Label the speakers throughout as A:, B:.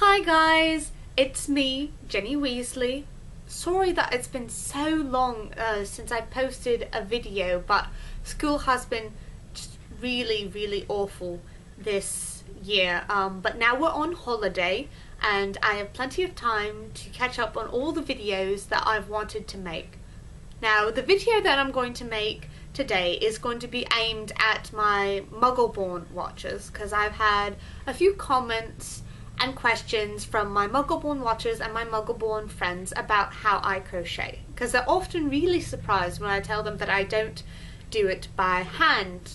A: Hi guys, it's me, Jenny Weasley. Sorry that it's been so long since I posted a video, but school has been just really awful this year. But now we're on holiday and I have plenty of time to catch up on all the videos that I've wanted to make. Now the video that I'm going to make today is going to be aimed at my Muggleborn watchers, because I've had a few comments and questions from my Muggleborn watchers and my Muggleborn friends about how I crochet, because they're often really surprised when I tell them that I don't do it by hand,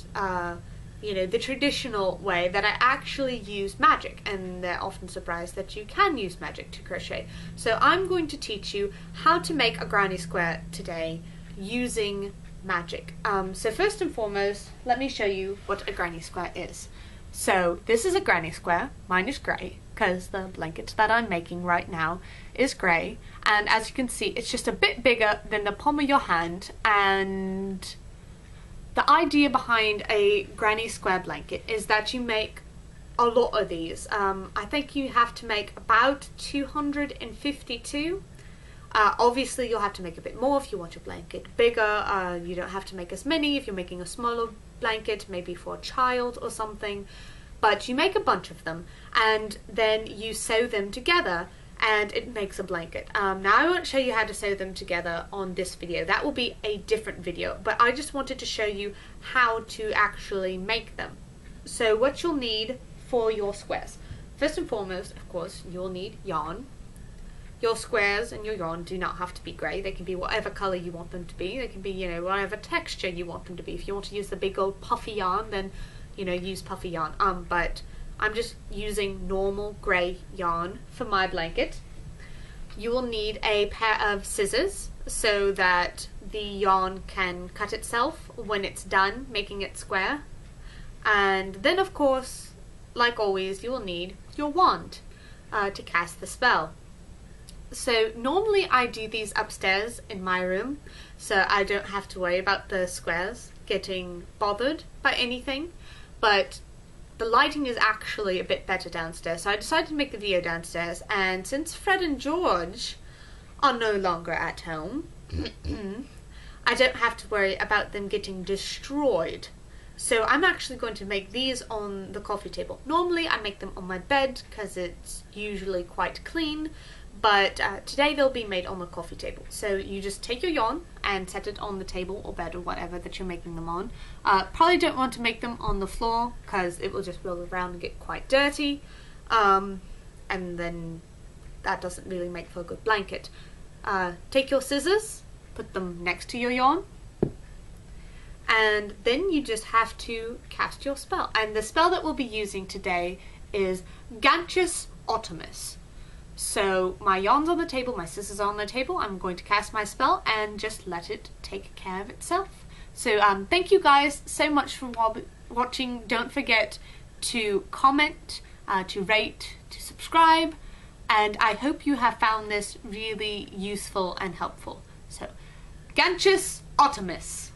A: you know, the traditional way, that I actually use magic, and they're often surprised that you can use magic to crochet. So I'm going to teach you how to make a granny square today using magic. So first and foremost, let me show you what a granny square is. So this is a granny square. Mine is grey because the blanket that I'm making right now is grey, and as you can see it's just a bit bigger than the palm of your hand. And the idea behind a granny square blanket is that you make a lot of these. I think you have to make about 252. Obviously you'll have to make a bit more if you want your blanket bigger. You don't have to make as many if you're making a smaller blanket, maybe for a child or something. But you make a bunch of them and then you sew them together and it makes a blanket. Now I won't show you how to sew them together on this video. That will be a different video, but I just wanted to show you how to actually make them. So what you'll need for your squares. First and foremost, of course, you'll need yarn. Your squares and your yarn do not have to be grey. They can be whatever colour you want them to be. They can be, you know, whatever texture you want them to be. If you want to use the big old puffy yarn, then, you know, use puffy yarn. But I'm just using normal grey yarn for my blanket. You will need a pair of scissors so that the yarn can cut itself when it's done making it square. And then, of course, like always, you will need your wand to cast the spell. So normally I do these upstairs in my room, so I don't have to worry about the squares getting bothered by anything, but the lighting is actually a bit better downstairs, so I decided to make the video downstairs. And since Fred and George are no longer at home, I don't have to worry about them getting destroyed. So I'm actually going to make these on the coffee table. Normally I make them on my bed because it's usually quite clean, but today they'll be made on the coffee table. So you just take your yarn and set it on the table or bed or whatever that you're making them on. Probably don't want to make them on the floor because it will just roll around and get quite dirty, and then that doesn't really make for a good blanket. Take your scissors, put them next to your yarn, and then you just have to cast your spell. And the spell that we'll be using today is Ganchus Optimus. So my yarn's on the table, my scissors are on the table. I'm going to cast my spell and just let it take care of itself. So thank you guys so much for watching. Don't forget to comment, to rate, to subscribe, and I hope you have found this really useful and helpful. So Ganchus Optimus.